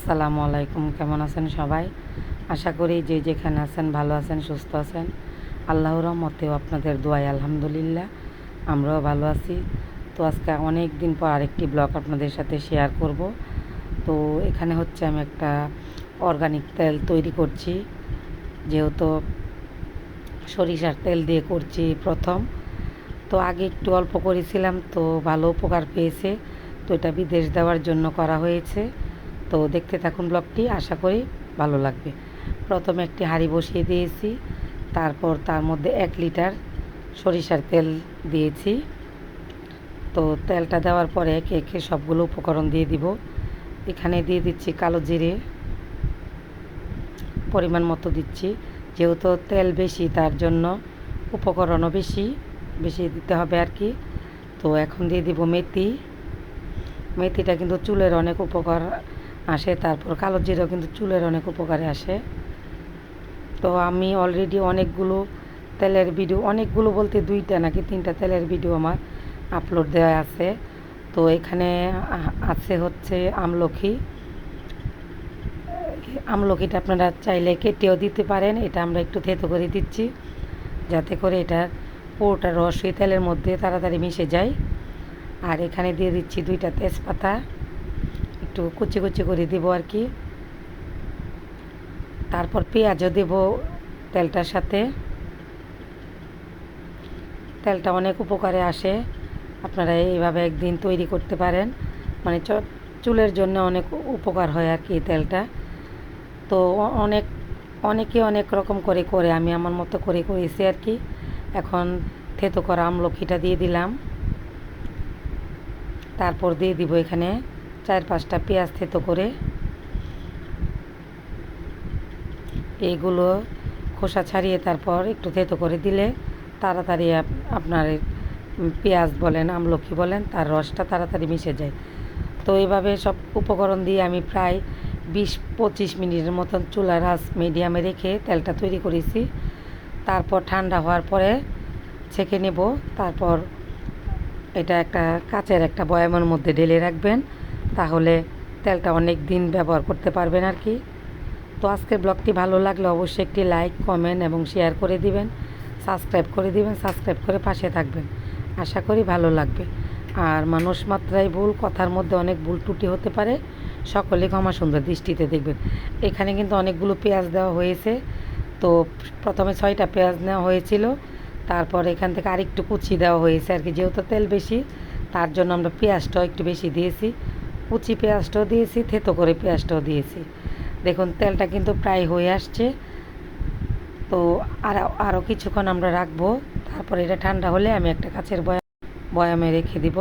আসসালামু আলাইকুম। কেমন আছেন সবাই? আশা করি যে যেখানে আছেন ভালো আছেন, সুস্থ আছেন। আল্লাহর রহমতেও আপনাদের দোয়ায় আলহামদুলিল্লাহ আমরাও ভালো আছি। তো আজকে অনেক দিন পর আরেকটি ব্লগ আপনাদের সাথে শেয়ার করব। তো এখানে হচ্ছে আমি একটা অর্গানিক তেল তৈরি করছি, যেহেতু সরিষার তেল দিয়ে করছি প্রথম। তো আগে একটু অল্প করেছিলাম, তো ভালো উপকার পেয়েছে। তো এটা বিদেশ দেওয়ার জন্য করা হয়েছে। তো দেখতে থাকুন ব্লগটি, আশা করি ভালো লাগবে। প্রথমে একটি হাঁড়ি বসিয়ে দিয়েছি, তারপর তার মধ্যে 1 লিটার সরিষার তেল দিয়েছি। তো তেলটা দেওয়ার পরে একে একে সবগুলো উপকরণ দিয়ে দিব। এখানে দিয়ে দিচ্ছি কালো জিরে, পরিমাণ মতো দিচ্ছি, যেহেতু তেল বেশি তার জন্য উপকরণও বেশি বেশি দিতে হবে আর কি। তো এখন দিয়ে দিব মেথি। মেথিটা কিন্তু চুলের অনেক উপকার আসে, তারপর কালো জিরাও কিন্তু চুলের অনেক উপকারে আসে। তো আমি অলরেডি অনেকগুলো তেলের ভিডিও, অনেকগুলো বলতে 2টা নাকি 3টা তেলের ভিডিও আমার আপলোড দেওয়া আছে। তো এখানে আছে হচ্ছে আমলকি। আমলকিটা আপনারা চাইলে কেটেও দিতে পারেন। এটা আমরা একটু থেতো করে দিচ্ছি, যাতে করে এটার পুরোটা রস ওই তেলের মধ্যে তাড়াতাড়ি মিশে যায়। আর এখানে দিয়ে দিচ্ছি 2টা তেজপাতা, একটু কুচি কুচি করে দেবো আর কি। তারপর পেঁয়াজও দেব তেলটার সাথে। তেলটা অনেক উপকারে আসে, আপনারা এইভাবে একদিন তৈরি করতে পারেন। মানে চুলের জন্য অনেক উপকার হয় আর কি তেলটা। তো অনেকে অনেক রকম করে করে, আমি আমার মতো করে করেছি আর কি। এখন থেতো করা আমলকিটা দিয়ে দিলাম। তারপর দিয়ে দিব এখানে 4-5টা পেঁয়াজ থেতো করে। এইগুলো খোসা ছাড়িয়ে তারপর একটু থেতো করে দিলে তাড়াতাড়ি আপনার পেঁয়াজ বলেন আমলকি বলেন তার রসটা তাড়াতাড়ি মিশে যায়। তো এইভাবে সব উপকরণ দিয়ে আমি প্রায় 20-25 মিনিটের মতন চুলার আঁচ মিডিয়ামে রেখে তেলটা তৈরি করেছি। তারপর ঠান্ডা হওয়ার পরে ছেঁকে নেব। তারপর এটা একটা কাচের একটা বয়ামের মধ্যে ঢেলে রাখবেন, তাহলে তেলটা অনেক দিন ব্যবহার করতে পারবেন আর কি। তো আজকের ব্লগটি ভালো লাগলে অবশ্যই একটি লাইক, কমেন্ট এবং শেয়ার করে দিবেন, সাবস্ক্রাইব করে দিবেন, সাবস্ক্রাইব করে পাশে থাকবেন। আশা করি ভালো লাগবে। আর মানুষ মাত্রাই ভুল, কথার মধ্যে অনেক ভুল ত্রুটি হতে পারে, সকলে ক্ষমা সুন্দর দৃষ্টিতে দেখবেন। এখানে কিন্তু অনেকগুলো পেঁয়াজ দেওয়া হয়েছে। তো প্রথমে 6টা পেঁয়াজ নেওয়া হয়েছিল, তারপর এখান থেকে আরেকটু কুচি দেওয়া হয়েছে আর কি। যেহেতু তেল বেশি তার জন্য আমরা পেঁয়াজটাও একটু বেশি দিয়েছি, কুচি পেঁয়াজটাও দিয়েছি, থেতো করে পেঁয়াজটাও দিয়েছি। দেখুন তেলটা কিন্তু প্রায় হয়ে আসছে। তো আরও কিছুক্ষণ আমরা রাখবো। তারপর এটা ঠান্ডা হলে আমি একটা কাচের বয়ামে রেখে দিব।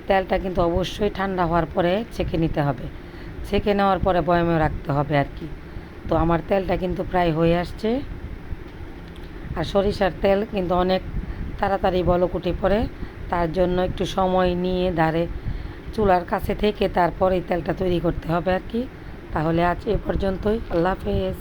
তেলটা কিন্তু অবশ্যই ঠান্ডা হওয়ার পরে ছেঁকে নিতে হবে, ছেঁকে নেওয়ার পরে বয়ামে রাখতে হবে আর কি। তো আমার তেলটা কিন্তু প্রায় হয়ে আসছে। আর সরিষার তেল কিন্তু অনেক তাড়াতাড়ি বলকুটি পড়ে, তার জন্য একটু সময় নিয়ে ধারে চুলার কাছে থেকে তারপর এই তেলটা তৈরি করতে হবে আর কি। তাহলে আজ এ পর্যন্তই। আল্লাহ হাফেজ।